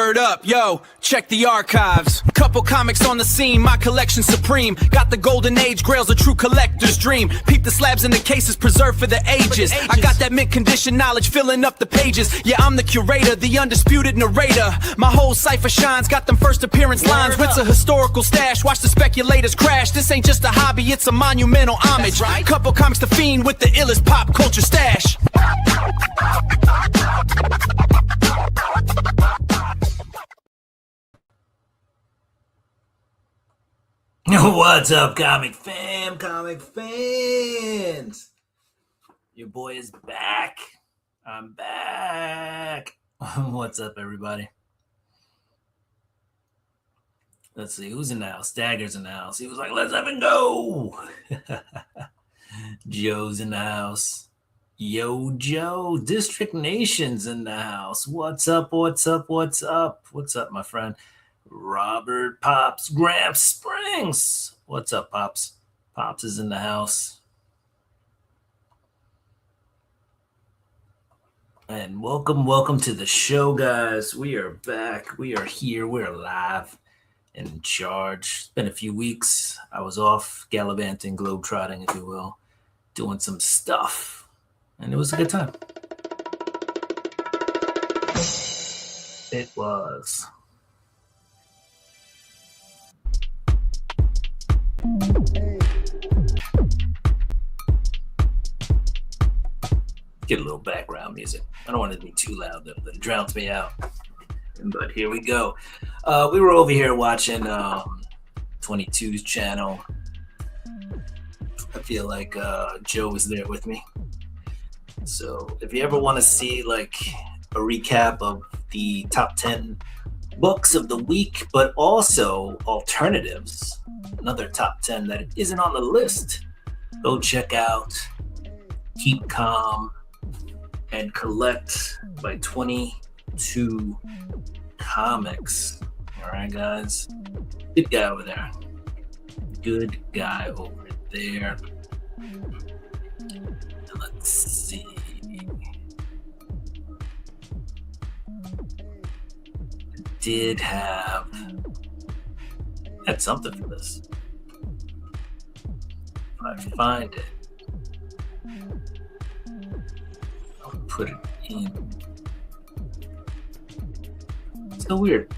Word up, yo, check the archives. Couple comics on the scene, my collection supreme. Got the golden age grails, a true collector's dream. Peep the slabs in the cases preserved for the ages. I got that mint condition knowledge filling up the pages. Yeah, I'm the curator, the undisputed narrator. My whole cipher shines, got them first appearance lines. Rinse a historical stash, watch the speculators crash. This ain't just a hobby, it's a monumental homage. Couple comics to fiend with the illest pop culture stash. What's up, comic fans? Your boy is back. I'm back. What's up, everybody? Let's see, who's in the house? Dagger's in the house. He was like, let's have it go. Joe's in the house. Yo, Joe. District Nation's in the house. What's up, my friend? Robert Pops Gramps Springs. What's up, Pops? Pops is in the house. And welcome to the show, guys. We are back. We are here. We're live and in charge. It's been a few weeks. I was off gallivanting, globetrotting, if you will, doing some stuff. And it was a good time. It was. Get a little background music. I don't want it to be too loud, though, that it drowns me out. But here we go. We were over here watching 22's channel. I feel like Joe was there with me. So if you ever want to see like a recap of the top 10 books of the week, but also alternatives, another top 10 that isn't on the list, go check out Keep Calm and Collect by 22 Comics. All right, guys. Good guy over there. Good guy over there. Let's see. Had something for this. If I find it, I'll put it in. It's so weird.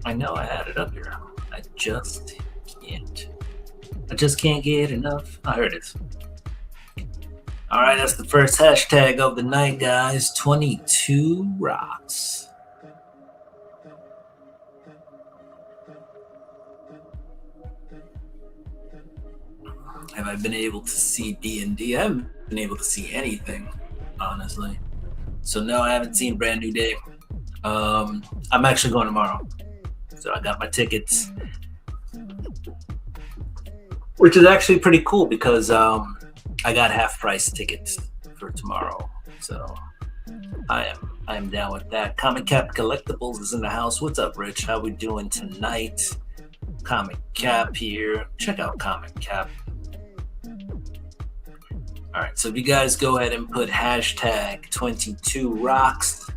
I know I had it up here. I just can't get enough. Oh, here it is. All right, that's the first hashtag of the night, guys. 22 rocks. Have I been able to see D&D? I haven't been able to see anything, honestly. So no, I haven't seen Brand New Day. I'm actually going tomorrow. So I got my tickets, which is actually pretty cool because I got half price tickets for tomorrow. So I am down with that. Comic Cap Collectibles is in the house. What's up, Rich? How we doing tonight? Comic Cap here. Check out Comic Cap. All right, so if you guys go ahead and put hashtag 22 rocks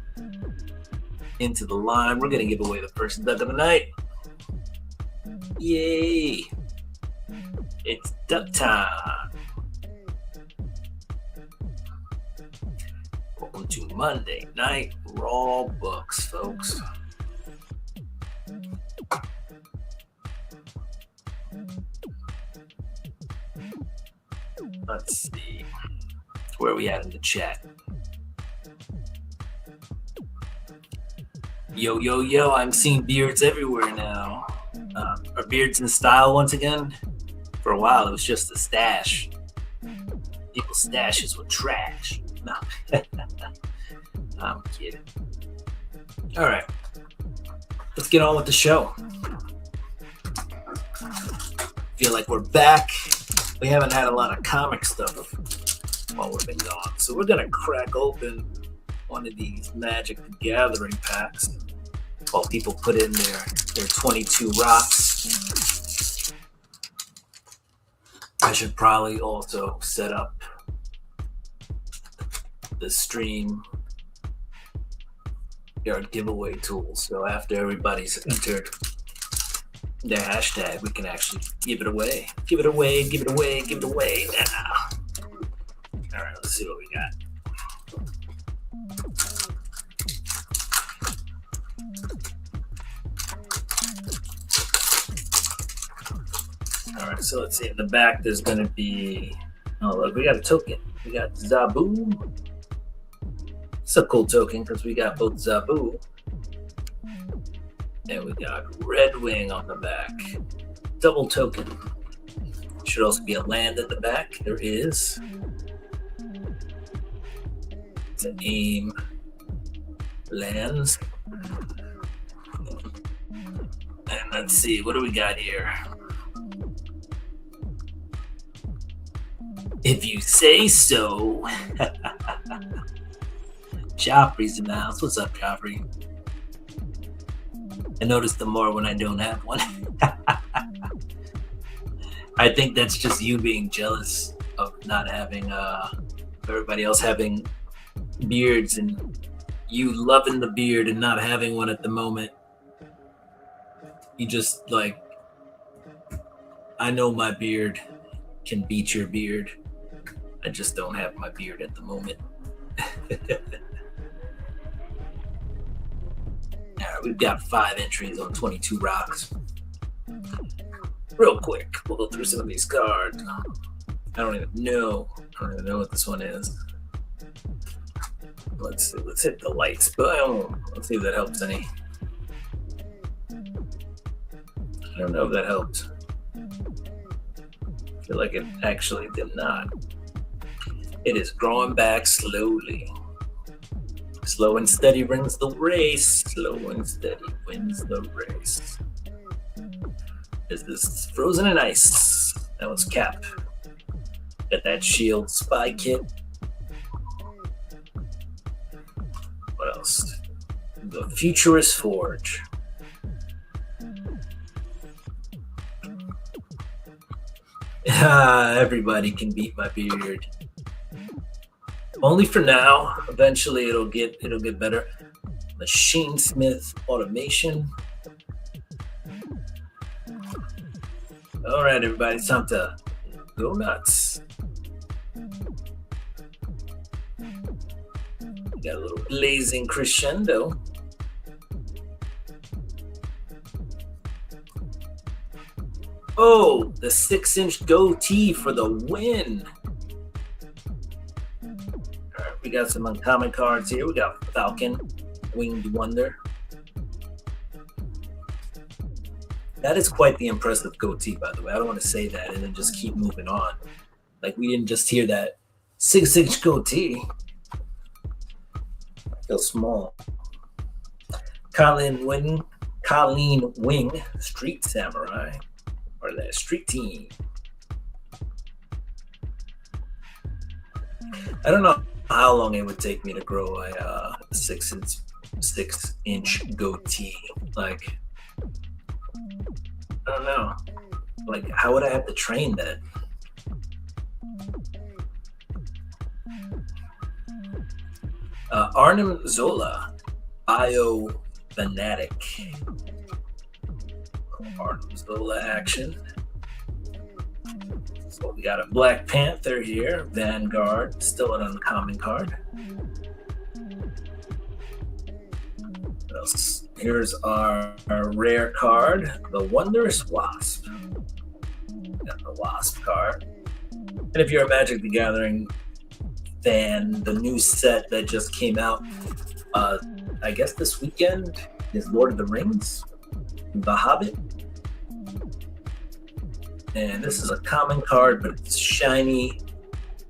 into the line, we're going to give away the first duck of the night. Yay. It's duck time. Welcome to Monday Night Raw Books, folks. Let's see. Where are we at in the chat? Yo, I'm seeing beards everywhere now. Are beards in style once again? For a while, it was just a stash. People's stashes were trash. No. I'm kidding. All right. Let's get on with the show. Feel like we're back. We haven't had a lot of comic stuff while we've been gone. So we're going to crack open one of these Magic the Gathering packs while people put in their 22 rocks. I should probably also set up the stream Yard giveaway tool. So after everybody's entered their hashtag, we can actually give it away. Give it away, give it away, give it away now. All right, let's see what we got. All right, so let's see. In the back, there's going to be. Oh, look, we got a token. We got Zabu. It's a cool token because we got both Zabu. And we got Red Wing on the back. Double token. Should also be a land in the back. There is. It's an AIM lands. And let's see, what do we got here? If you say so. Joffrey's in the house. What's up, Joffrey? I notice the more when I don't have one. I think that's just you being jealous of not having everybody else having beards and you loving the beard and not having one at the moment. You just like, I know my beard can beat your beard. I just don't have my beard at the moment. All right, we've got 5 entries on 22 rocks. Real quick, we'll go through some of these cards. I don't even know what this one is. Let's see, let's hit the lights. Boom. Let's see if that helps any. I don't know if that helped. I feel like it actually did not. It is growing back slowly. Slow and steady wins the race. Slow and steady wins the race. Is this Frozen in Ice? That one's Cap. Got that shield spy kit. What else? The Futurist Forge. Everybody can beat my beard. Only for now. Eventually it'll get better. Machine Smith Automation. All right, everybody, it's time to go nuts. Got a little blazing crescendo. Oh, the 6-inch goatee for the win. All right, we got some uncommon cards here. We got Falcon, Winged Wonder. That is quite the impressive goatee, by the way. I don't want to say that and then just keep moving on. Like, we didn't just hear that 6-inch goatee. I feel small. Colleen Wing, Street Samurai. Or that Street Team. I don't know how long it would take me to grow a 6-inch goatee. Like, I don't know. Like, how would I have to train that? Arnim Zola, Bio Fanatic. Arnim Zola action. So we got a Black Panther here, Vanguard, still an uncommon card. What else? Here's our rare card, the Wondrous Wasp. Got the Wasp card. And if you're a Magic the Gathering fan, the new set that just came out, I guess this weekend, is Lord of the Rings, The Hobbit. And this is a common card, but it's shiny.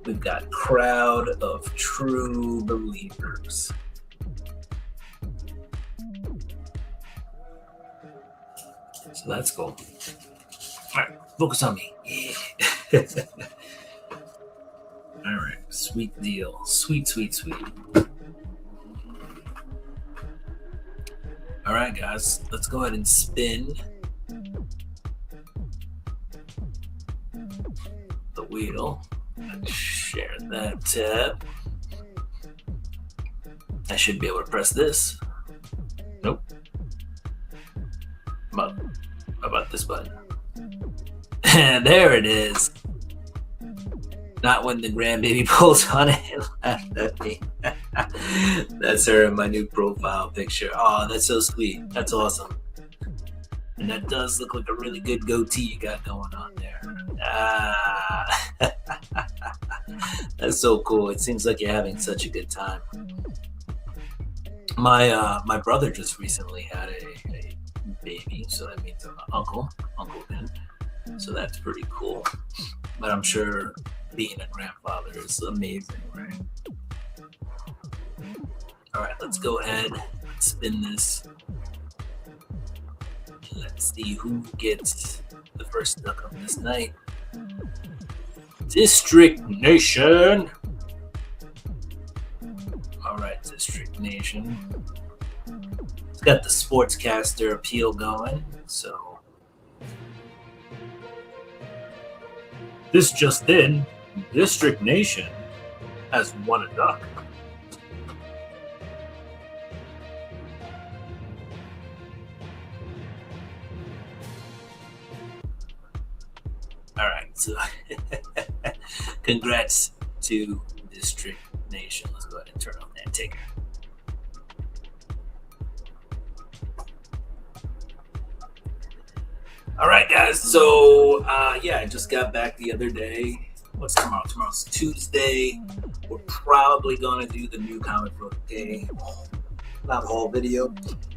We've got Crowd of True Believers. So that's cool. All right, focus on me. Yeah. All right, sweet deal. Sweet, sweet, sweet. All right, guys, let's go ahead and spin the wheel. Let's share that tab. I should be able to press this. Nope. How about this button? There it is. Not when the grandbaby pulls on it and laughed at me. That's her in my new profile picture. Oh, that's so sweet. That's awesome. And that does look like a really good goatee you got going on there. Ah. That's so cool. It seems like you're having such a good time. My brother just recently had a baby, so that means I'm an uncle then. So that's pretty cool. But I'm sure being a grandfather is amazing, right? All right, let's go ahead and spin this. Let's see who gets the first duck of this night. District Nation. All right, District Nation. It's got the sportscaster appeal going, so. This just in, District Nation has won a duck. All right, so congrats to District Nation. Let's go ahead and turn on that ticker. All right, guys. So, I just got back the other day. What's tomorrow? Tomorrow's Tuesday. We're probably going to do the new comic book day, not haul video,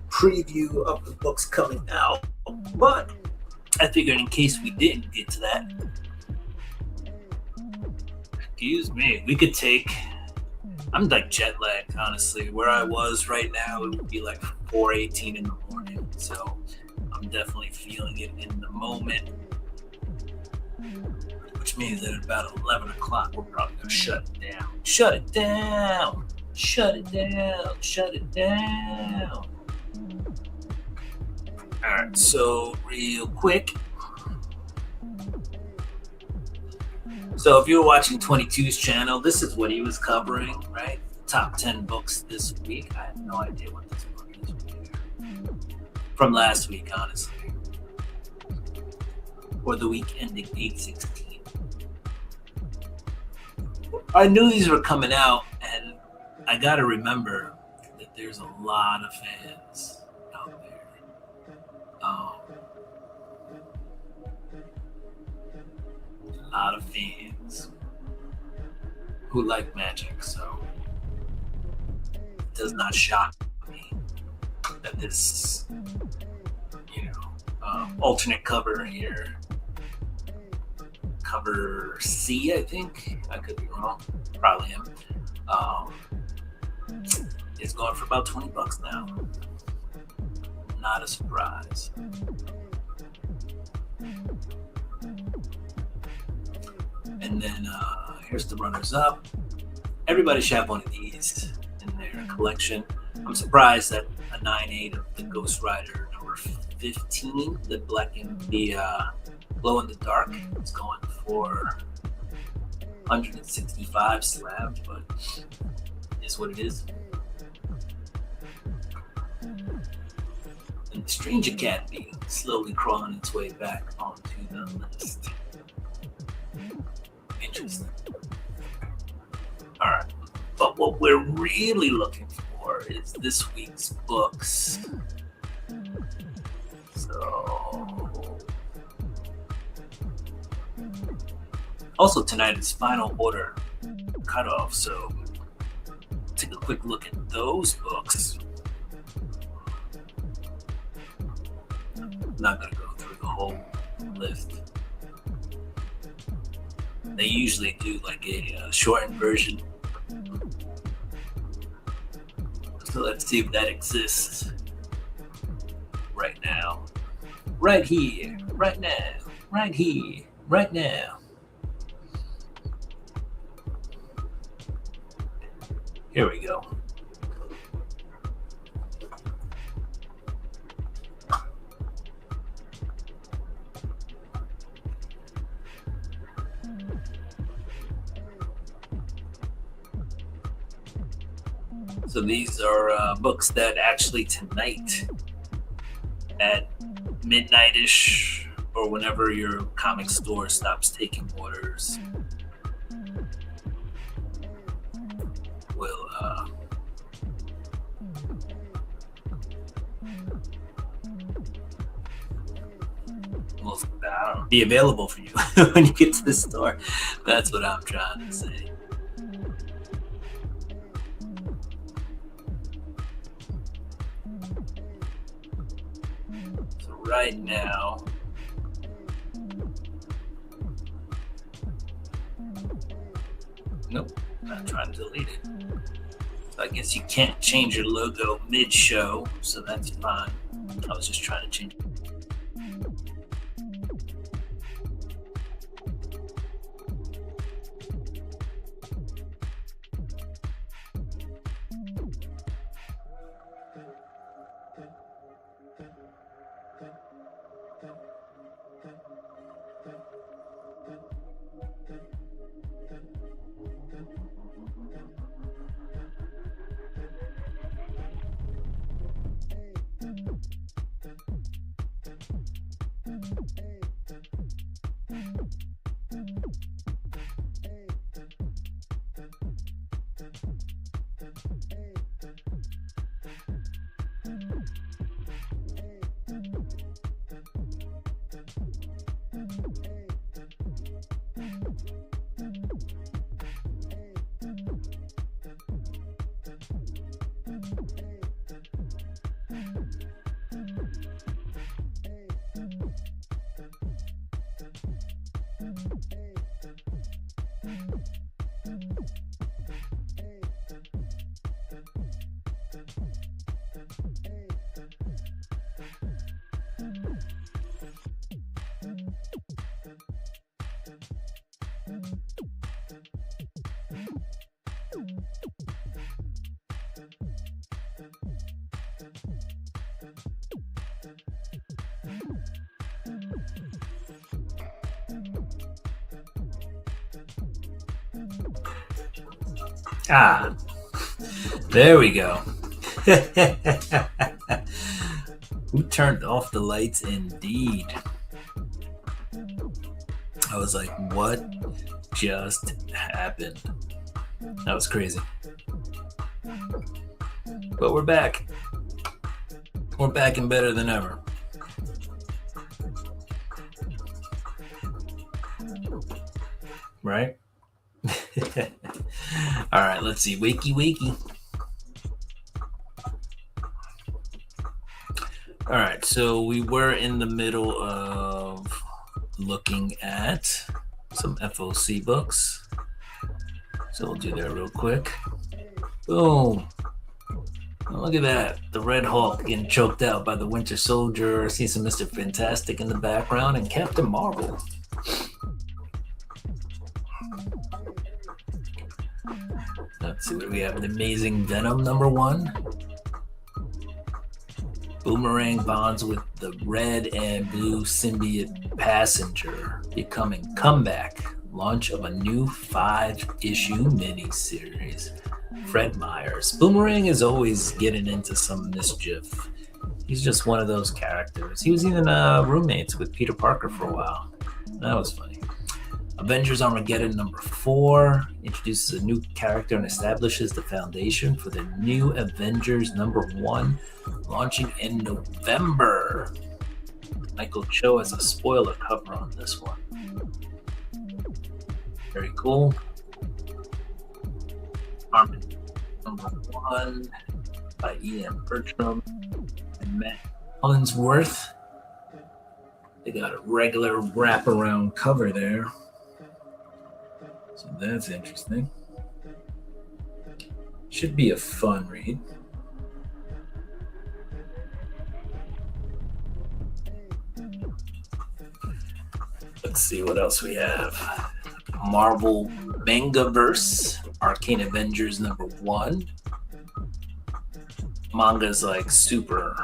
preview of the books coming out. But I figured in case we didn't get to that, excuse me, we could take, I'm like jet lagged, honestly. Where I was right now, it would be like 4:18 in the morning. So I'm definitely feeling it in the moment, which means that at about 11 o'clock, we're probably going to shut it down. Shut it down. Shut it down. Shut it down. All right, so real quick. So if you were watching 22's channel, this is what he was covering, right? Top 10 books this week. I have no idea what this book is from last week, honestly. Or the week ending 8/16. I knew these were coming out, and I got to remember that there's a lot of fans out there. A lot of fans who like magic, so it does not shock me that this, alternate cover here, cover C, I think, I could be wrong, probably am, is going for about $20 now. Not a surprise. And then here's the runners up. Everybody should have one of these in their collection. I'm surprised that a 9/8 of the Ghost Rider number 15, the glow in the dark, is going for 165 slabs, but it is what it is. And the Strange Academy slowly crawling its way back onto the list. Interesting. All right, but what we're really looking for is this week's books. So, also tonight is Final Order cutoff, so take a quick look at those books. I'm not gonna go through the whole list. They usually do like a shortened version. So let's see if that exists right now. Right here, right now, right here, right now. Here we go. So these are books that actually tonight at midnight-ish or whenever your comic store stops taking orders will be available for you when you get to the store. That's what I'm trying to say. So right now, nope, I'm trying to delete it. So I guess you can't change your logo mid-show, so that's fine. I was just trying to change it. Ah, there we go. Who turned off the lights? Indeed. I was like, what just happened? That was crazy. But we're back. We're back and better than ever. Right? All right, let's see. Wakey. All right, so we were in the middle of looking at some FOC books. So we'll do that real quick. Boom. Oh, look at that. The Red Hulk getting choked out by the Winter Soldier. I see some Mr. Fantastic in the background and Captain Marvel. Let's see what we have. The Amazing Venom #1. Boomerang bonds with the red and blue symbiote Passenger, becoming comeback. Launch of a new 5-issue miniseries. Fred Myers. Boomerang is always getting into some mischief. He's just one of those characters. He was even roommates with Peter Parker for a while. That was funny. Avengers Armageddon #4 introduces a new character and establishes the foundation for the new Avengers #1, launching in November. Michael Cho has a spoiler cover on this one. Very cool. Armageddon #1 by Ian Bertram and Matt Hollingsworth. They got a regular wraparound cover there. So that's interesting. Should be a fun read. Let's see what else we have. Marvel Mangaverse, Arcane Avengers #1. Manga's like super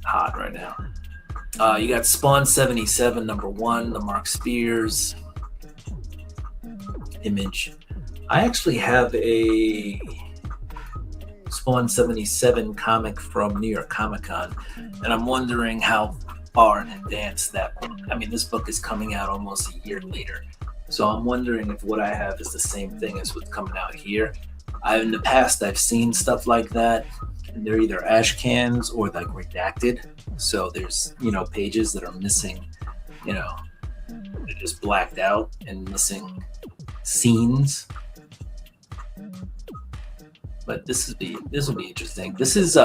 hot right now. You got Spawn 77 #1, the Mark Spears image. I actually have a Spawn 77 comic from New York Comic Con, and I'm wondering how far in advance that book. I mean, this book is coming out almost a year later, so I'm wondering if what I have is the same thing as what's coming out here. In the past, I've seen stuff like that, and they're either ash cans or like redacted. So there's, pages that are missing, they're just blacked out and missing scenes. But this will be interesting. This is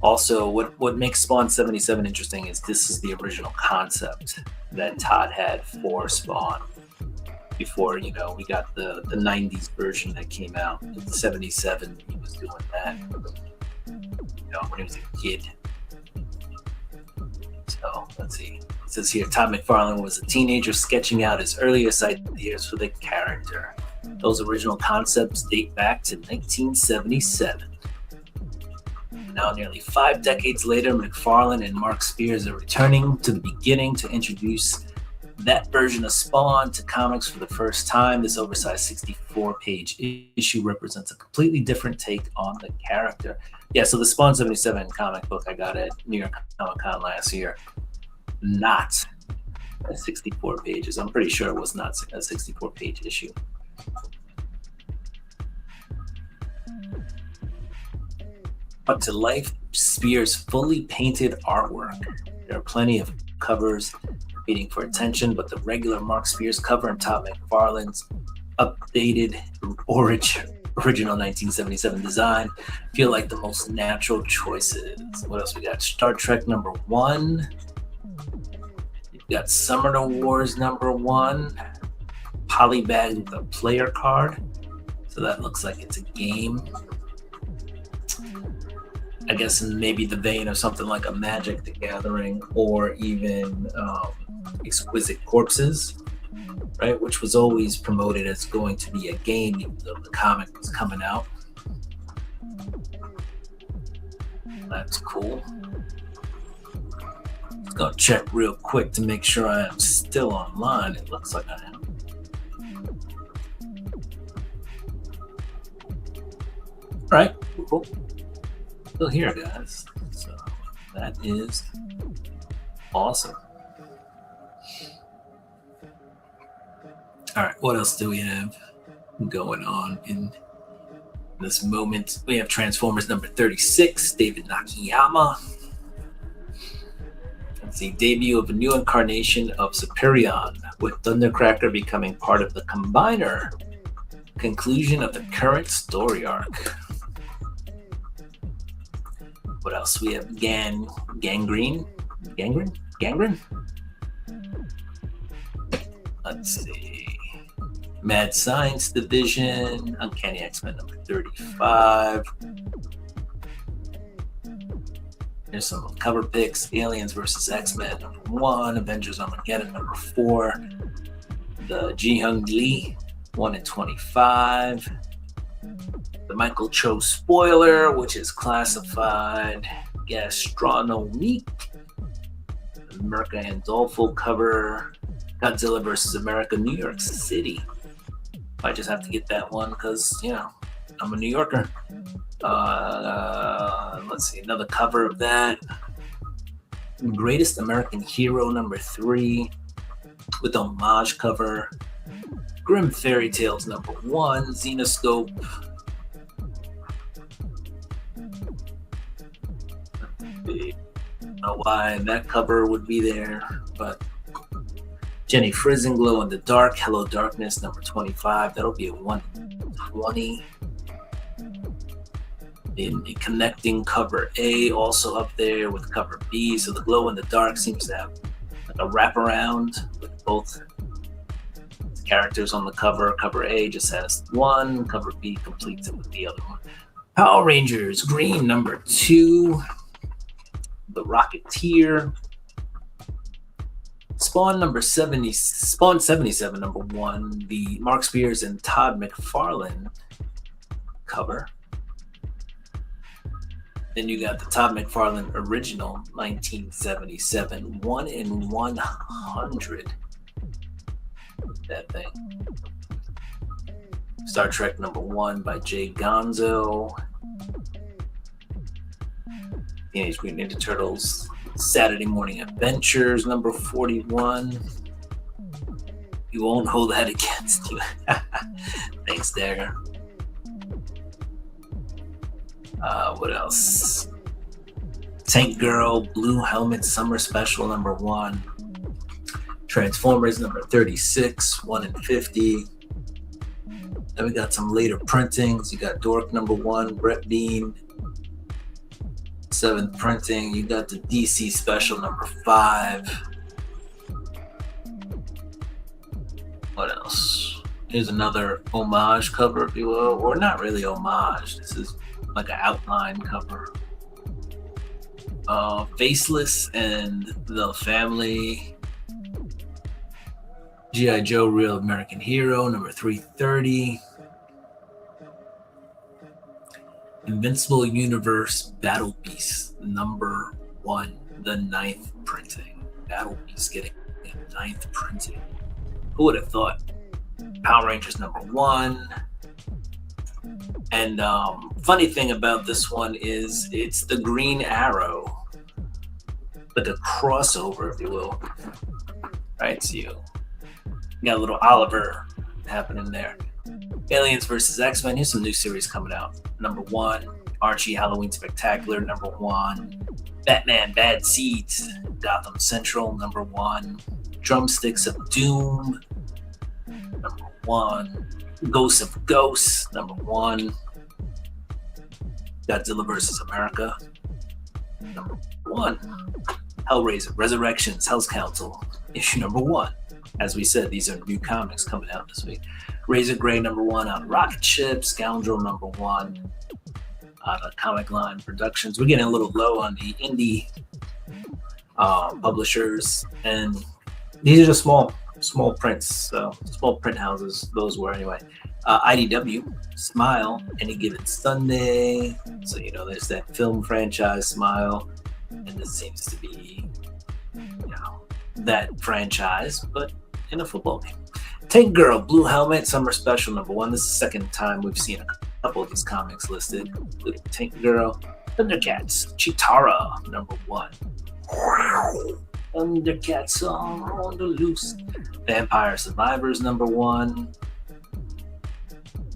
also what makes Spawn 77 interesting is this is the original concept that Todd had for Spawn before, we got the 90s version that came out. In 77, he was doing that, when he was a kid. So let's see. It says here, Todd McFarlane was a teenager sketching out his earliest ideas for the character. Those original concepts date back to 1977. Now, nearly 5 decades later, McFarlane and Mark Spears are returning to the beginning to introduce that version of Spawn to comics for the first time. This oversized 64-page issue represents a completely different take on the character. Yeah, so the Spawn 77 comic book I got at New York Comic Con last year, not 64 pages. I'm pretty sure it was not a 64-page issue. But to life, Spears' fully painted artwork. There are plenty of covers competing for attention, but the regular Mark Spears cover and Todd McFarlane's updated original 1977 design feel like the most natural choices. What else we got? Star Trek #1. You've got Summoner Wars #1. Polybag with a player card. So that looks like it's a game. I guess in maybe the vein of something like a Magic the Gathering or even Exquisite Corpses, right? Which was always promoted as going to be a game, even though the comic was coming out. That's cool. Let's go check real quick to make sure I am still online. It looks like I am. All right, cool. Still here, guys. So that is awesome. All right, what else do we have going on in this moment? We have Transformers #36, David Nakayama. It's the debut of a new incarnation of Superion, with Thundercracker becoming part of the Combiner. Conclusion of the current story arc. What else? We have Gangrene. Let's see. Mad Science Division, Uncanny X-Men #35. Here's some cover picks. Aliens vs. X-Men #1, Avengers Armageddon #4, the Ji-Hung Lee 1-25. The Michael Cho spoiler, which is classified Gastronomique. The Mirka Andolfo cover, Godzilla vs. America, New York City. I just have to get that one because, I'm a New Yorker. Let's see, another cover of that. Greatest American Hero #3 with homage cover. Grim Fairy Tales #1, Xenoscope. I don't know why that cover would be there, but Jenny Frizzing, Glow in the Dark, Hello Darkness #25. That'll be a 120. In the connecting cover A, also up there with cover B. So the Glow in the Dark seems to have like a wraparound with both characters on the cover. Cover A just has one, cover B completes it with the other one. Power Rangers Green #2, The Rocketeer, Spawn 77 #1, the Mark Spears and Todd McFarlane cover. Then you got the Todd McFarlane original 1977, 1/100. That thing. Star Trek #1 by Jay Gonzo. Teenage Mutant Ninja Turtles Saturday Morning Adventures #41. You won't hold that against you. Thanks, Dagger. What else? Tank Girl Blue Helmet Summer Special #1. Transformers #36, 1 in 50. Then we got some later printings. You got Dork #1, Brett Bean. 7th printing. You got the DC Special #5. What else? Here's another homage cover, if you will. Or not really homage. This is like an outline cover. Faceless and the Family. G.I. Joe Real American Hero #330. Invincible Universe Battle Beast #1, the 9th printing. Battle Beast getting a 9th printing. Who would have thought? Power Rangers #1. And funny thing about this one is it's the Green Arrow, but the crossover, if you will. Right, so you got a little Oliver happening there. Aliens vs. X-Men. Here's some new series coming out. #1, Archie Halloween Spectacular #1, Batman Bad Seeds, Gotham Central #1, Drumsticks of Doom #1, Ghosts of Ghosts #1, Godzilla vs. America #1, Hellraiser Resurrections Hell's Council issue #1. As we said, these are new comics coming out this week. Razor Gray #1 on Rocket Ship, Scoundrel #1 out of Comic Line Productions. We're getting a little low on the indie publishers, and these are just small prints, so small print houses. Those were anyway. IDW, Smile, Any Given Sunday. So there's that film franchise Smile, and this seems to be that franchise, but in a football game. Tank Girl Blue Helmet Summer Special #1. This is the second time we've seen a couple of these comics listed, including Tank Girl. Thundercats Chitara #1. Thundercats on the loose. Vampire Survivors #1.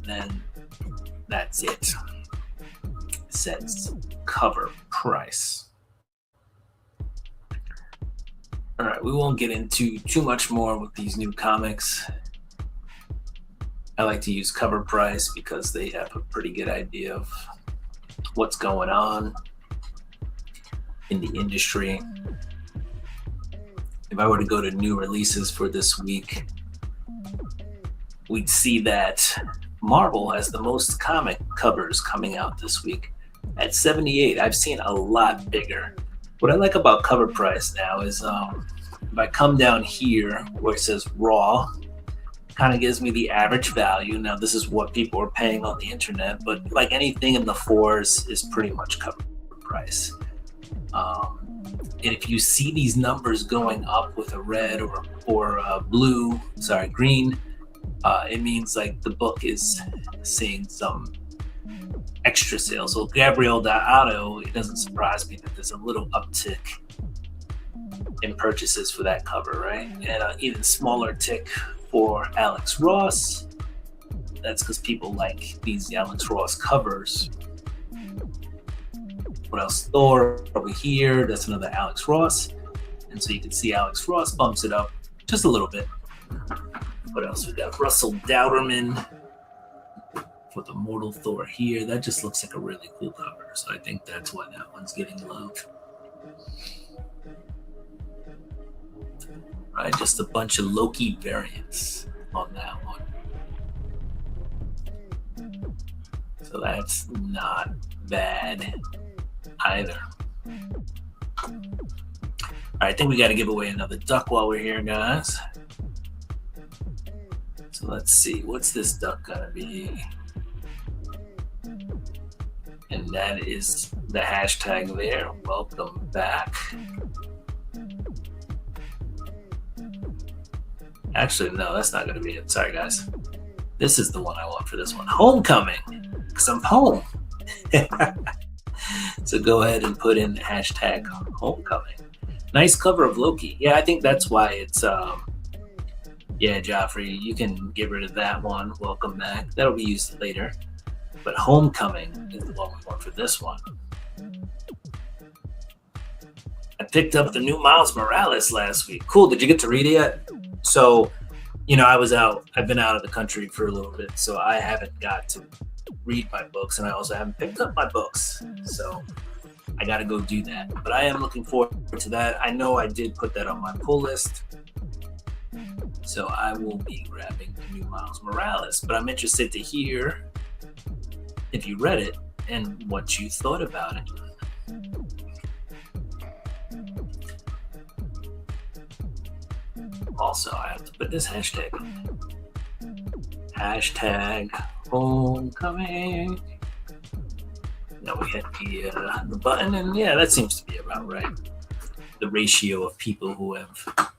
Then that's it. It says cover price. All right, we won't get into too much more with these new comics. I like to use cover price because they have a pretty good idea of what's going on in the industry. If I were to go to new releases for this week, we'd see that Marvel has the most comic covers coming out this week at 78. I've seen a lot bigger. What I like about cover price now is if I come down here where it says raw, kind of gives me the average value. Now this is what people are paying on the internet, but like anything in the 4s is pretty much cover price. And if you see these numbers going up with a red or green, it means like the book is seeing some extra sales. So Gabriel.auto, it doesn't surprise me that there's a little uptick in purchases for that cover, right? And an even smaller tick for Alex Ross. That's because people like these Alex Ross covers. What else? Thor over here. That's another Alex Ross. And so you can see Alex Ross bumps it up just a little bit. What else? We got Russell Dowderman for the Mortal Thor here. That just looks like a really cool cover. So I think that's why that one's getting love. All right, just a bunch of Loki variants on that one. So that's not bad either. All right, I think we got to give away another duck while we're here, guys. So let's see, what's this duck gonna be? And that is the hashtag there. Welcome back. Actually, no, that's not gonna be it. Sorry, guys. This is the one I want for this one. Homecoming, because I'm home. So go ahead and put in hashtag homecoming. Nice cover of Loki. Yeah, I think that's why it's yeah, Joffrey, you can get rid of that one. Welcome back. That'll be used later. But homecoming is the one we want for this one. I picked up the new Miles Morales last week. Cool. Did you get to read it yet? So, you know, I've been out of the country for a little bit, so I haven't got to read my books, and I also haven't picked up my books. So I got to go do that. But I am looking forward to that. I know I did put that on my pull list. So I will be grabbing the new Miles Morales. But I'm interested to hear if you read it and what you thought about it. Also, I have to put this hashtag on. Hashtag homecoming. Now we hit the button, and yeah, that seems to be about right. The ratio of people who have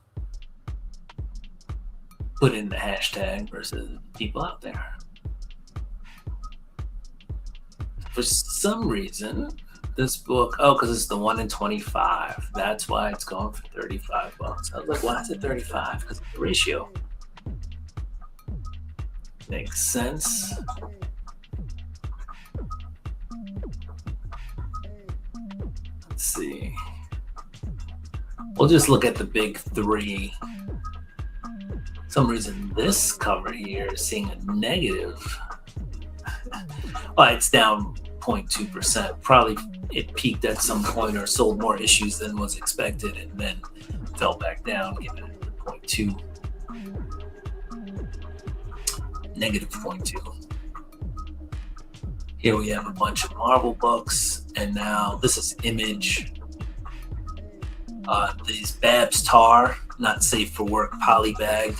put in the hashtag versus people out there. For some reason, this book, because it's the 1 in 25. That's why it's going for $35. I was like, why is it 35? Because of the ratio. Makes sense. Let's see. We'll just look at the big three. For some reason, this cover here is seeing a negative. Well, it's down 0.2%. Probably it peaked at some point or sold more issues than was expected and then fell back down, giving it 0.2. Negative 0.2. Here we have a bunch of Marvel books, and now this is Image. These Babs Tar, not safe for work poly bag.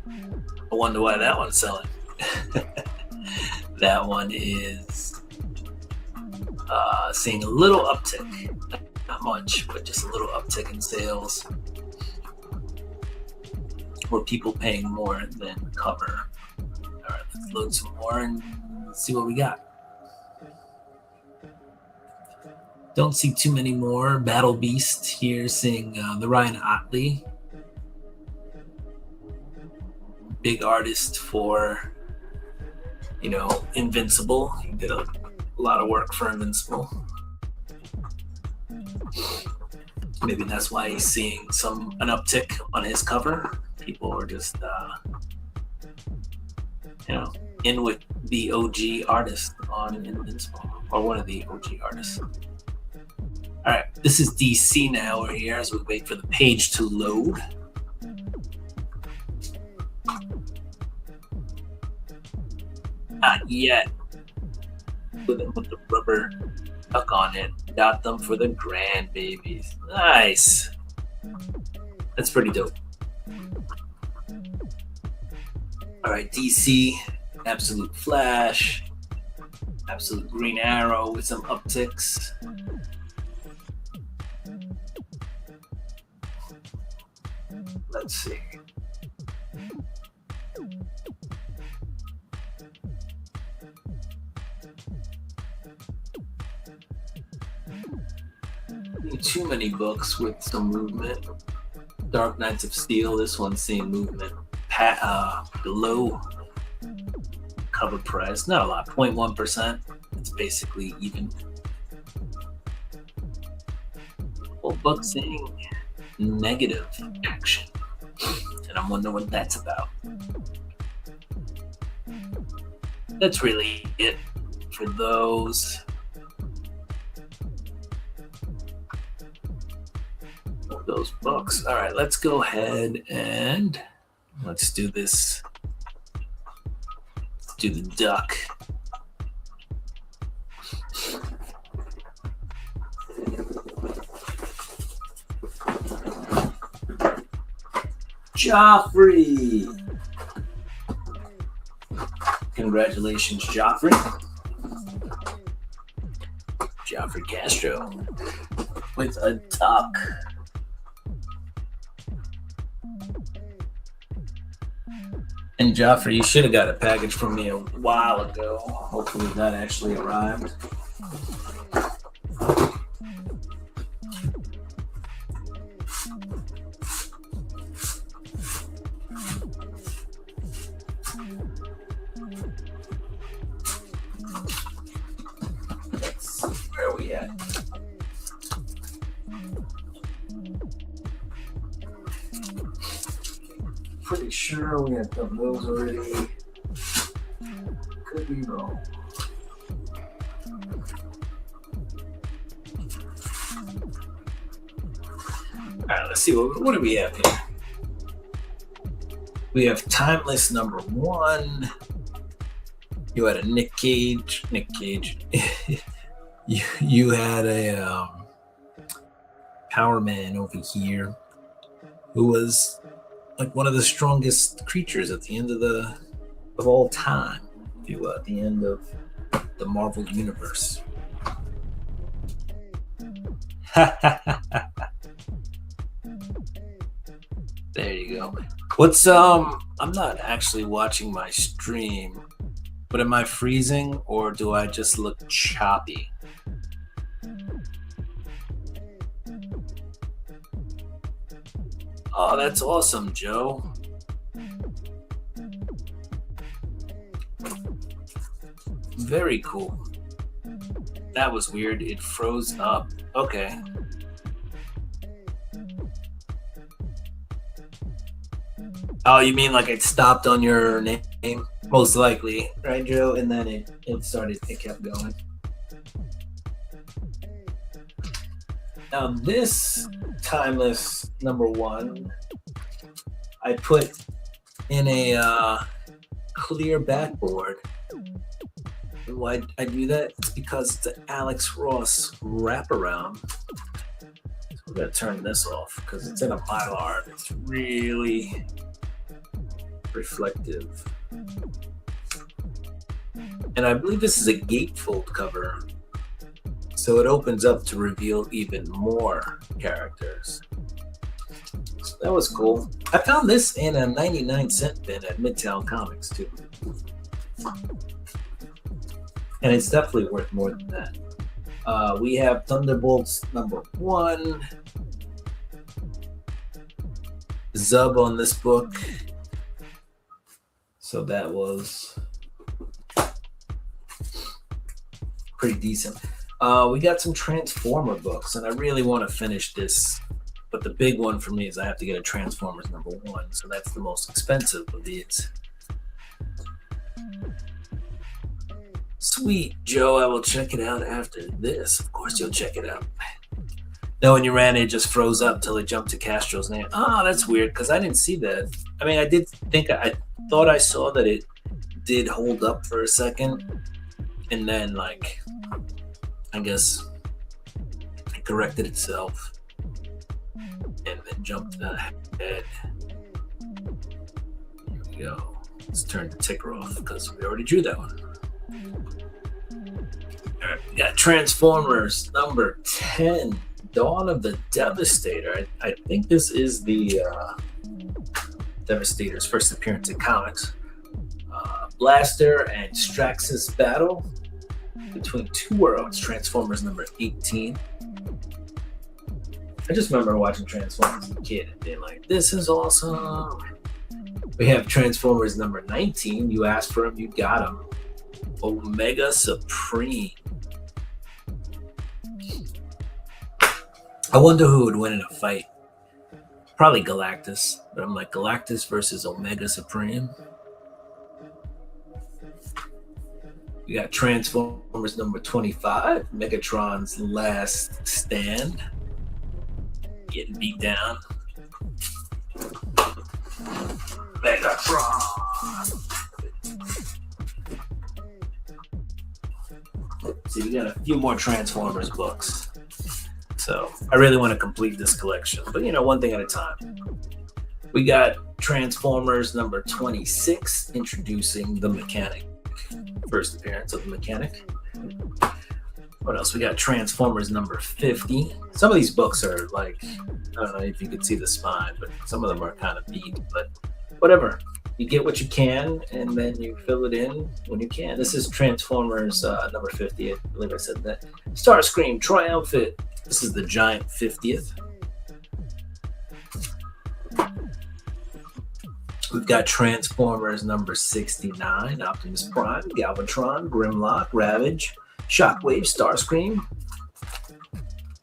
I wonder why that one's selling. That one is seeing a little uptick. Not much, but just a little uptick in sales. Or people paying more than cover. All right, let's load some more and see what we got. Don't see too many more. Battle Beast here, seeing the Ryan Otley. Big artist for, you know, Invincible. He did a lot of work for Invincible. Maybe that's why he's seeing an uptick on his cover. People are just, you know, in with the OG artist on Invincible, or one of the OG artists. All right, this is DC now. We're here as we wait for the page to load. Not yet. Put them with the rubber duck on it. Got them for the grandbabies. Nice. That's pretty dope. All right, DC, Absolute Flash, Absolute Green Arrow with some upticks. Let's see. Too many books with some movement. Dark Knights of Steel, this one's seeing movement below cover price. Not a lot, 0.1%. It's basically even. Whole book seeing negative action. And I'm wondering what that's about. That's really it for those. Those books. All right, let's go ahead and let's do this. Let's do the duck. Joffrey. Congratulations, Joffrey. Joffrey Castro with a duck. And Joffrey, you should have got a package from me a while ago. Hopefully that actually arrived. Where are we at? Pretty sure we have done those already. Could be wrong. All right, let's see. What do we have here? We have Timeless number 1. You had a Nick Cage. you had a Power Man over here, who was like one of the strongest creatures at the end of all time. At the end of the Marvel universe. There you go. What's I'm not actually watching my stream, but am I freezing or do I just look choppy? Oh, that's awesome, Joe. Very cool. That was weird. It froze up. Okay. Oh, you mean like it stopped on your name? Most likely, right, Joe? And then it kept going. Now this Timeless number 1, I put in a clear backboard. Why I do that? It's because it's an Alex Ross wraparound. So we're gonna turn this off because it's in a Mylar. It's really reflective. And I believe this is a gatefold cover. So it opens up to reveal even more characters. So that was cool. I found this in a 99-cent bin at Midtown Comics too. And it's definitely worth more than that. We have Thunderbolts number 1. Zub on this book. So that was pretty decent. We got some Transformer books, and I really want to finish this. But the big one for me is I have to get a Transformers number 1. So that's the most expensive of these. Sweet, Joe. I will check it out after this. Of course, you'll check it out. No, when you ran, it just froze up till it jumped to Castro's name. Oh, that's weird because I didn't see that. I mean, I thought I saw that it did hold up for a second, and then I guess it corrected itself and then jumped ahead. Here we go. Let's turn the ticker off because we already drew that one. All right, we got Transformers number 10, Dawn of the Devastator. I think this is the Devastator's first appearance in comics. Blaster and Straxus battle between two worlds. Transformers number 18. I just remember watching Transformers as a kid and being like, this is awesome. We have Transformers number 19. You asked for him, you got him. Omega Supreme. I wonder who would win in a fight. Probably Galactus, but I'm like, Galactus versus Omega Supreme. We got Transformers number 25, Megatron's Last Stand. Getting beat down. Megatron. See, we got a few more Transformers books. So I really want to complete this collection, but one thing at a time. We got Transformers number 26, introducing the Mechanic. First appearance of the Mechanic. What else? We got Transformers number 50. Some of these books are like, I don't know if you could see the spine, but some of them are kind of beat, but whatever. you get what you can, and then you fill it in when you can. This is Transformers number 50. I believe I said that. Starscream Triumphant. This is the giant 50th. We've got Transformers number 69, Optimus Prime, Galvatron, Grimlock, Ravage, Shockwave, Starscream,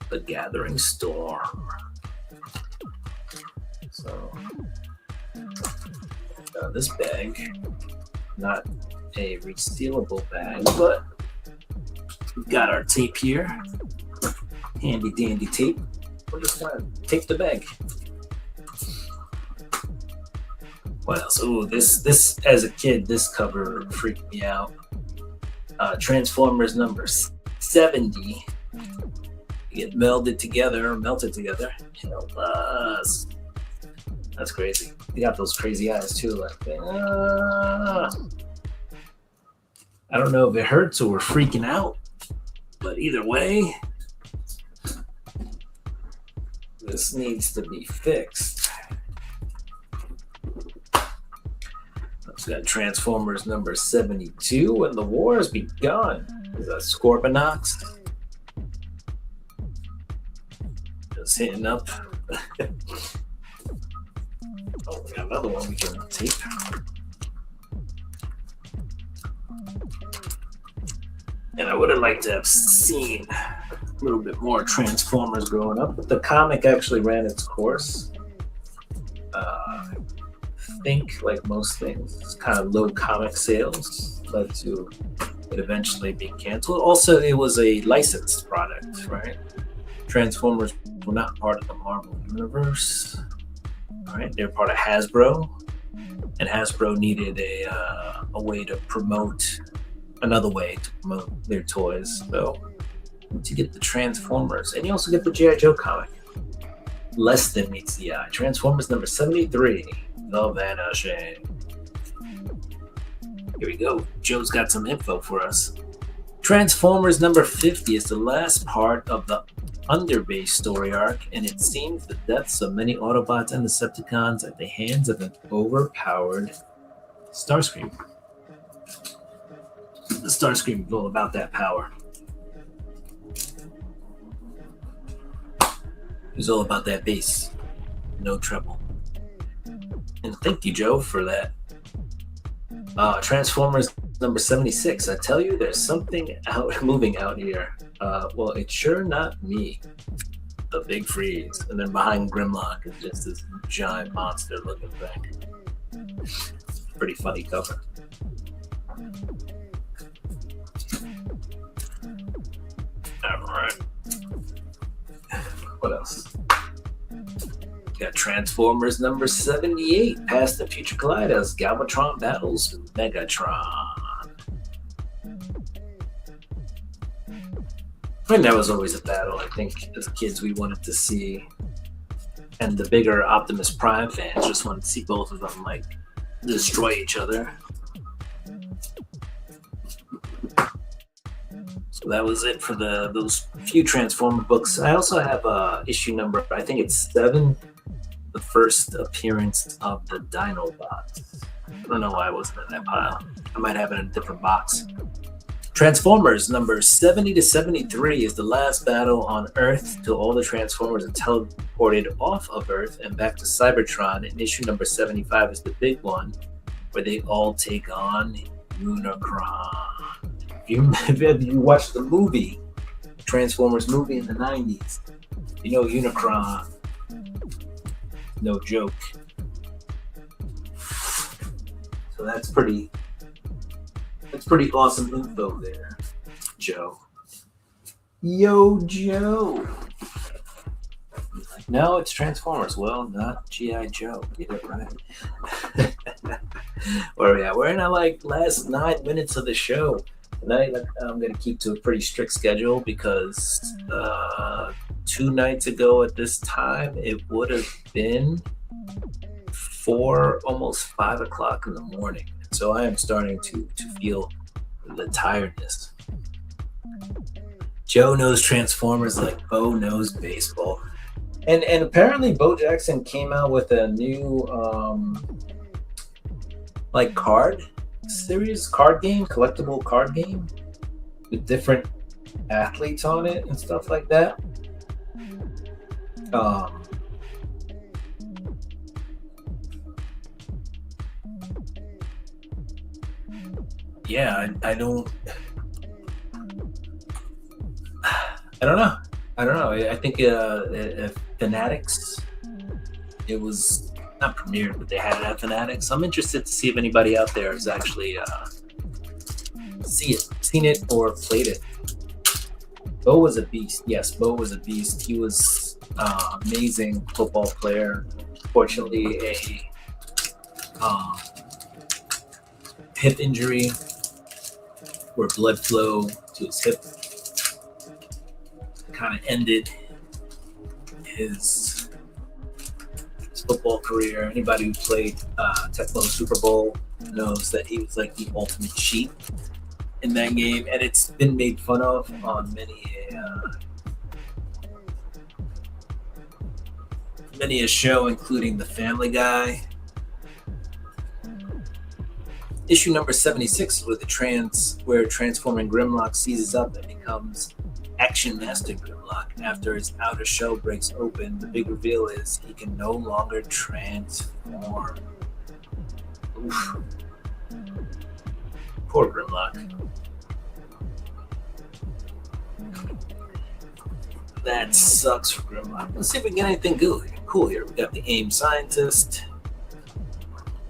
The Gathering Storm. So, this bag, not a resealable bag, but we've got our tape here. Handy dandy tape. We're just gonna tape the bag. What else? Oh, this as a kid, this cover freaked me out. Transformers number 70 get melted together. That's crazy. They got those crazy eyes too. Like, I don't know if it hurts or we're freaking out, but either way, this needs to be fixed. It's got Transformers number 72, and the war has begun. Is that Scorponok? Just hitting up. Oh, we got another one we can tape. And I would have liked to have seen a little bit more Transformers growing up, but the comic actually ran its course. I think, like most things, kind of low comic sales led to it eventually being canceled. Also, it was a licensed product, right? Transformers were not part of the Marvel Universe. Right, they're part of Hasbro, and Hasbro needed a way to promote, another way to promote their toys. So you get the Transformers, and you also get the G.I. Joe comic. Less than meets the eye. Transformers number 73, The Vanishing. Here we go. Joe's got some info for us. Transformers number 50 is the last part of the Underbase story arc, and it seems the deaths of many Autobots and Decepticons at the hands of an overpowered Starscream. The Starscream is all about that power. It's all about that bass. No treble. And thank you, Joe, for that. Transformers number 76. I tell you, there's something moving out here. Well, it's sure not me. The Big Freeze. And then behind Grimlock is just this giant monster looking thing. Pretty funny cover. Alright. What else? Got Transformers number 78. Past and Future Collide as Galvatron battles Megatron. And that was always a battle, I think, as kids we wanted to see. And the bigger Optimus Prime fans just wanted to see both of them, like, destroy each other. So that was it for those few Transformer books. I also have issue number, I think it's 7, the first appearance of the Dinobots. I don't know why I wasn't in that pile. I might have it in a different box. Transformers number 70 to 73 is the last battle on Earth till all the Transformers are teleported off of Earth and back to Cybertron. And issue number 75 is the big one where they all take on Unicron. If you watched the movie, Transformers movie in the 90s, you know Unicron. No joke. So that's pretty awesome info there, Joe. Yo, Joe. No, it's Transformers. Well, not G.I. Joe. Get it right. Where are we at? We're in our last 9 minutes of the show. Tonight, I'm going to keep to a pretty strict schedule because 2 nights ago at this time, it would have been 4, almost 5 o'clock in the morning. So I am starting to feel the tiredness. Joe knows Transformers like Bo knows baseball. And apparently Bo Jackson came out with a new like card series, card game, collectible card game with different athletes on it and stuff like that. Yeah, I don't know. I don't know. I think Fanatics, it was not premiered, but they had it at Fanatics. I'm interested to see if anybody out there has actually seen it or played it. Bo was a beast. Yes, Bo was a beast. He was amazing football player. Fortunately, a hip injury where blood flow to his hip kind of ended his football career. Anybody who played Teflon Super Bowl knows that he was like the ultimate cheat in that game, and it's been made fun of on many a show, including The Family Guy. Issue number 76 is where transforming Grimlock seizes up and becomes Action Master Grimlock. After his outer shell breaks open, the big reveal is he can no longer transform. Oof. Poor Grimlock. That sucks for Grimlock. Let's see if we can get anything cool here. We got the AIM Scientist.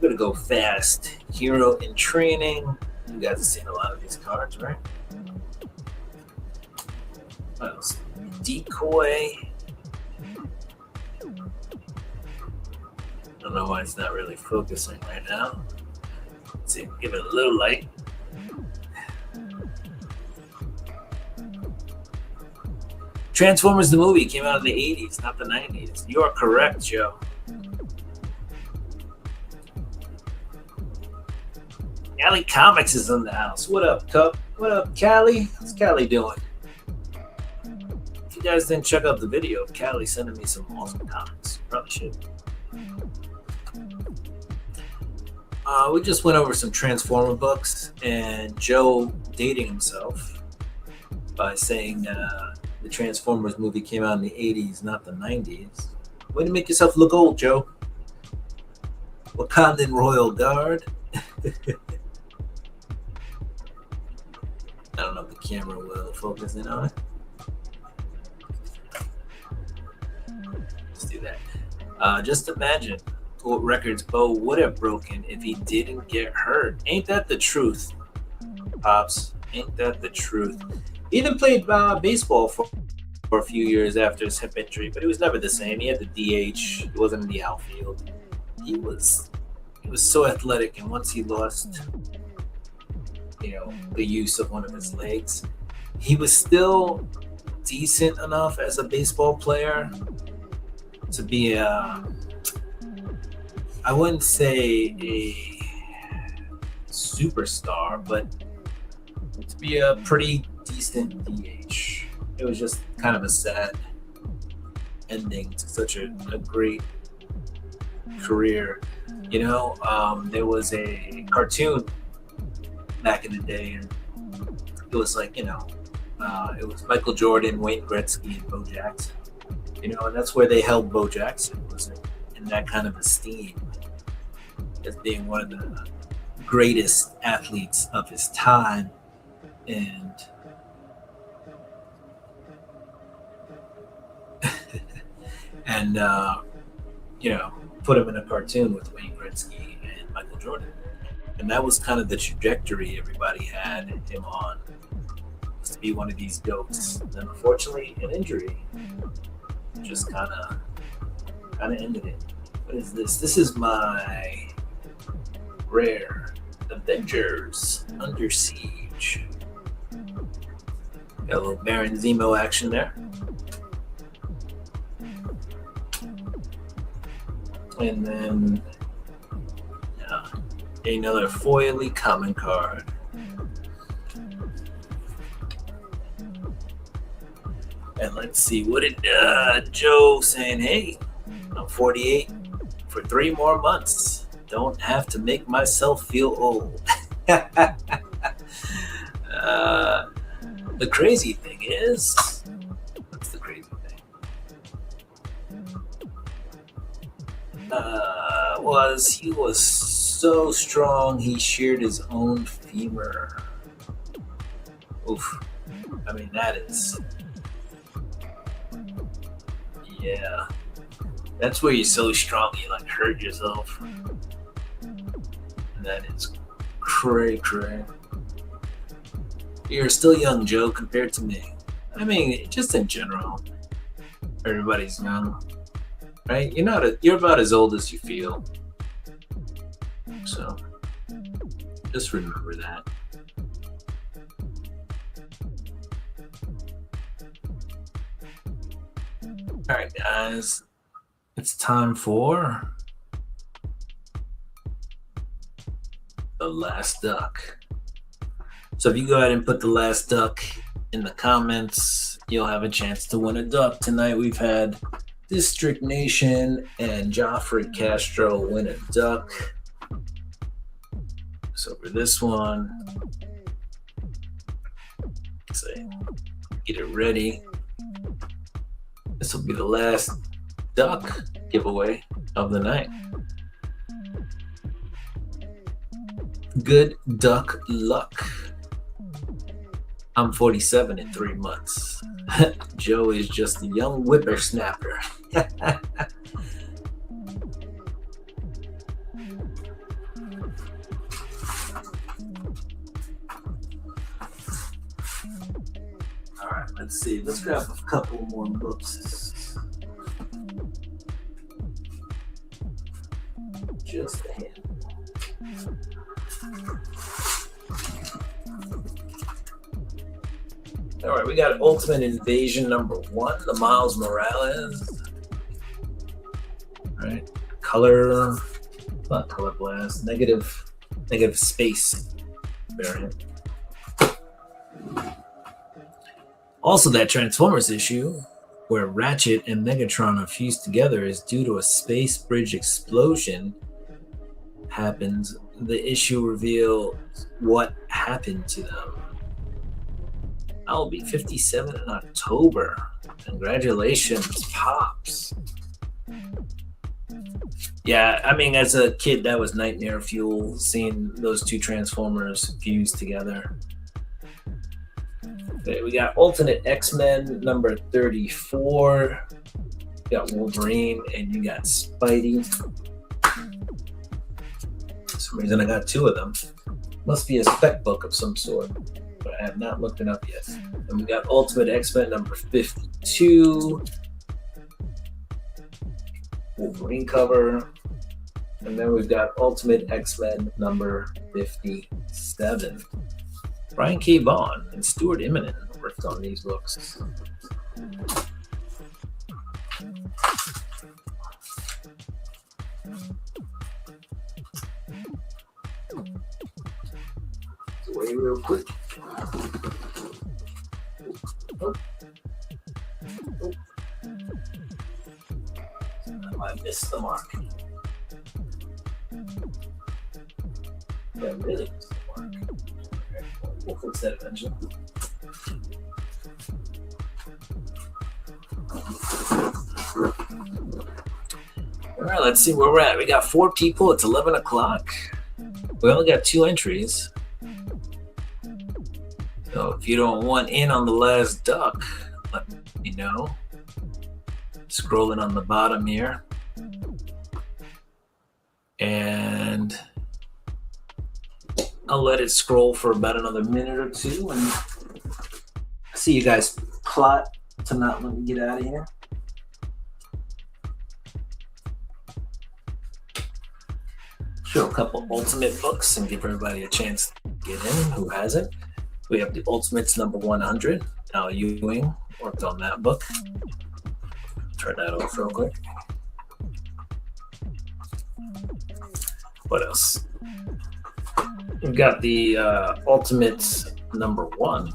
We're gonna go fast. Hero in Training. You guys have seen a lot of these cards, right? What else? Decoy. I don't know why it's not really focusing right now. Let's see, give it a little light. Transformers the movie came out in the 80s, not the 90s. You are correct, Joe. Cali Comics is in the house. What up, Cup? What up, Cali? What's Cali doing? If you guys didn't check out the video of Cali sending me some awesome comics, probably should. We just went over some Transformer books, and Joe dating himself by saying the Transformers movie came out in the 80s, not the 90s. Way to make yourself look old, Joe. Wakandan Royal Guard. I don't know if the camera will focus in on it. Let's do that. Just imagine what records Bo would have broken if he didn't get hurt. Ain't that the truth, Pops? Ain't that the truth? He even played baseball for a few years after his hip injury, but he was never the same. He had the DH. He wasn't in the outfield. He was so athletic, and once he lost the use of one of his legs, he was still decent enough as a baseball player to be I wouldn't say a superstar, but to be a pretty decent DH. It was just kind of a sad ending to such a great career. There was a cartoon back in the day, and it was like, it was Michael Jordan, Wayne Gretzky, and Bo Jackson. And that's where they held Bo Jackson, was in that kind of esteem as being one of the greatest athletes of his time. And put him in a cartoon with Wayne Gretzky and Michael Jordan. And that was kind of the trajectory everybody had him on, was to be one of these goats. And unfortunately, an injury just kind of ended it. What is this? This is my rare Avengers Under Siege. Got a little Baron Zemo action there. And then another foily common card. And let's see, what did Joe saying? Hey, I'm 48 for 3 more months. don't have to make myself feel old. The crazy thing is, what's the crazy thing? He was so strong he sheared his own femur. Oof. I mean, that is, yeah. That's where you're so strong you like hurt yourself. That is cray. You're still young, Joe, compared to me. I mean, just in general, everybody's young, right? You're about as old as you feel. So, just remember that. All right, guys, it's time for the last duck. So if you go ahead and put the last duck in the comments, you'll have a chance to win a duck. Tonight we've had District Nation and Joffrey Castro win a duck. So for this one, get it ready. This will be the last duck giveaway of the night. Good duck luck. I'm 47 in 3 months. Joe is just a young whippersnapper. All right, let's see. Let's grab a couple more books. Just a hand. All right, we got Ultimate Invasion #1, the Miles Morales. All right, not color blast, negative space variant. Also, that Transformers issue where Ratchet and Megatron are fused together is due to a space bridge explosion happens. The issue reveals what happened to them. I'll be 57 in October. Congratulations, Pops. Yeah, I mean, as a kid, that was nightmare fuel, seeing those two Transformers fused together. Okay, we got Ultimate X-Men #34. You got Wolverine and you got Spidey. For some reason, I got two of them. Must be a spec book of some sort, but I have not looked it up yet. And we got Ultimate X-Men #52. Wolverine cover. And then we've got Ultimate X-Men #57. Brian K. Vaughan and Stuart Immonen worked on these books. Away real quick. Oh. I missed the mark. Yeah, really missed the mark. Okay. We'll fix that eventually. All right, let's see where we're at. We got 4 people. It's 11 o'clock. We only got 2 entries. So if you don't want in on the last duck, let me know. Scrolling on the bottom here. And I'll let it scroll for about another minute or two and see you guys plot to not let me get out of here. Show a couple Ultimate books and give everybody a chance to get in who hasn't. We have the Ultimates #100. Al Ewing worked on that book. Turn that off real quick. What else? We've got the Ultimates #1.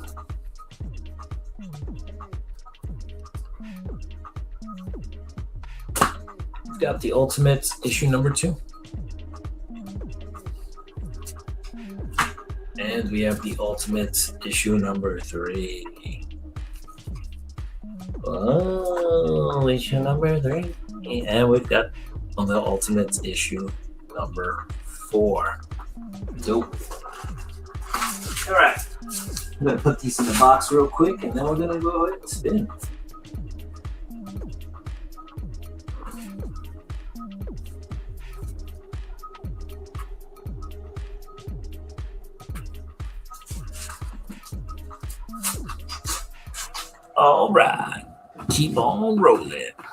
We've got the Ultimates issue #2. And we have the Ultimate issue number 3. Oh, issue number 3. And we've got the Ultimate issue number 4. Dope. All right. I'm going to put these in the box real quick, and then we're going to go ahead and spin. All right, keep on rolling. I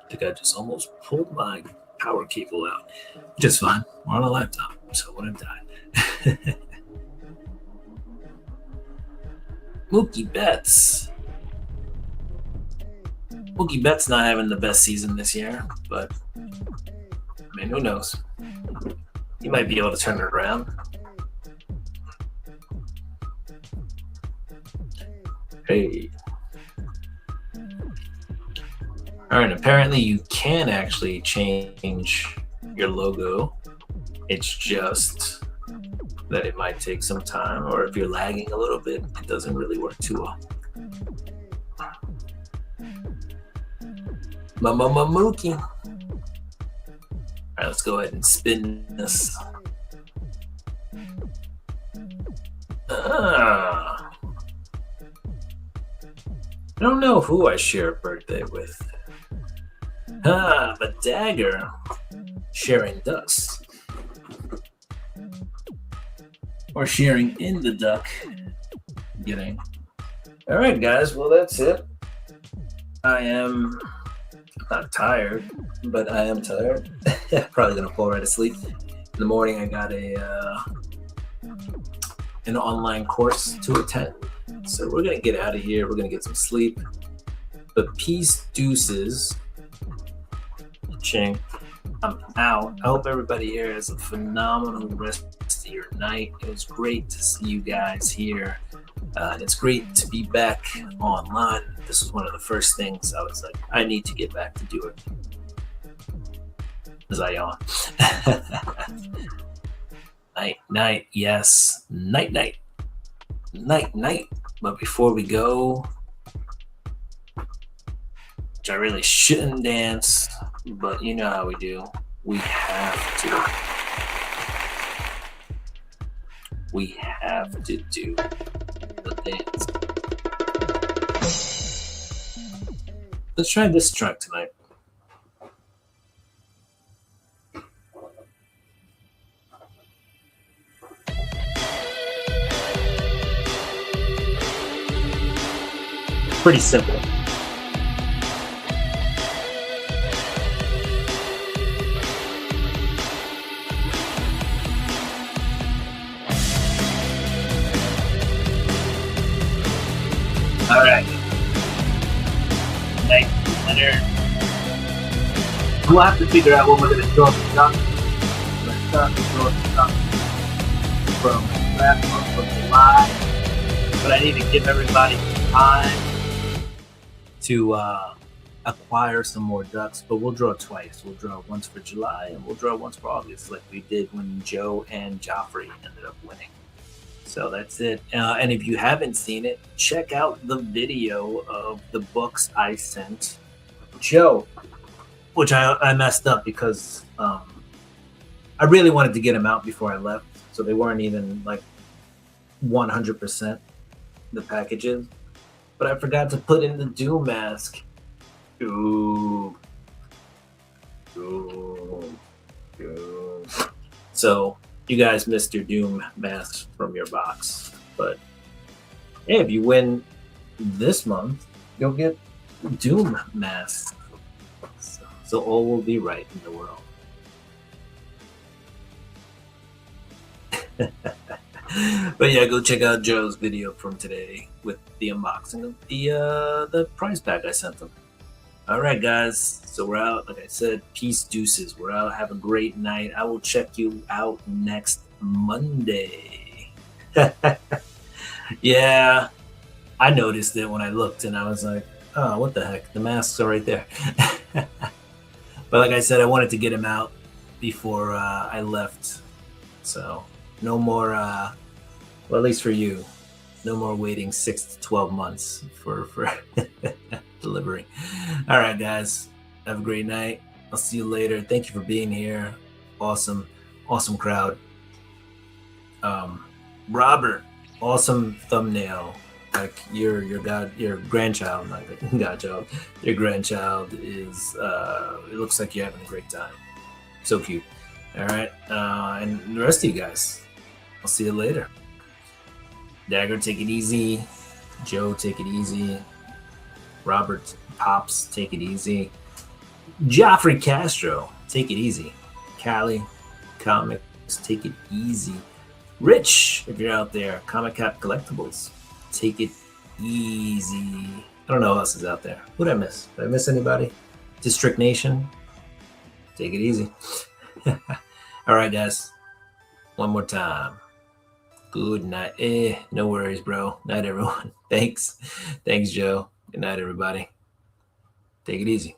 think I just almost pulled my power cable out. Just fine. We're on a laptop, so it wouldn't die. Mookie Betts. Mookie Betts not having the best season this year, but I mean, who knows? He might be able to turn it around. Hey. All right, apparently you can actually change your logo. It's just that it might take some time, or if you're lagging a little bit, it doesn't really work too well. Mookie. All right, let's go ahead and spin this. I don't know who I share a birthday with. But Dagger sharing dust. Or sharing in the duck. Getting. All right, guys. Well, that's it. I am not tired, but I am tired. Probably gonna fall right asleep. In the morning, I got an online course to attend. So we're gonna get out of here. We're gonna get some sleep. But peace, deuces. Ching. I'm out. I hope everybody here has a phenomenal rest of your night. It was great to see you guys here. It's great to be back online. This was one of the first things I was like, I need to get back to do it. As I yawn. Night. Yes. Night. But before we go, which I really shouldn't dance, but you know how we do. We have to. We have to do the dance. Let's try this track tonight. Pretty simple. All right. Night winner. We'll have to figure out what we're going to draw the duck. Let's start to draw the duck from last month of July. But I need to give everybody time to acquire some more ducks. But we'll draw twice. We'll draw once for July and we'll draw once for August, like we did when Joe and Joffrey ended up winning. So that's it. And if you haven't seen it, check out the video of the books I sent Joe, which I messed up because I really wanted to get them out before I left. So they weren't even like 100% the packages. But I forgot to put in the Doom mask. Ooh. So you guys missed your Doom mask from your box. But hey, if you win this month, you'll get Doom mask. So all will be right in the world. But yeah, go check out Joe's video from today with the unboxing of the prize pack I sent him. All right, guys. So we're out. Like I said, peace, deuces. We're out. Have a great night. I will check you out next Monday. Yeah, I noticed it when I looked and I was like, oh, what the heck? The masks are right there. But like I said, I wanted to get him out before I left. So no more Well, at least for you. No more waiting 6 to 12 months for delivery. All right, guys. Have a great night. I'll see you later. Thank you for being here. Awesome crowd. Robert, awesome thumbnail. Like your grandchild, not godchild. Your grandchild is. It looks like you're having a great time. So cute. All right, and the rest of you guys, I'll see you later. Dagger, take it easy. Joe, take it easy. Robert, Pops, take it easy. Joffrey Castro, take it easy. Callie, Comics, take it easy. Rich, if you're out there, Comic Cap Collectibles, take it easy. I don't know who else is out there. Who did I miss? Did I miss anybody? District Nation, take it easy. All right, guys. One more time. Good night. No worries, bro. Night, everyone. Thanks, Joe. Good night, everybody. Take it easy.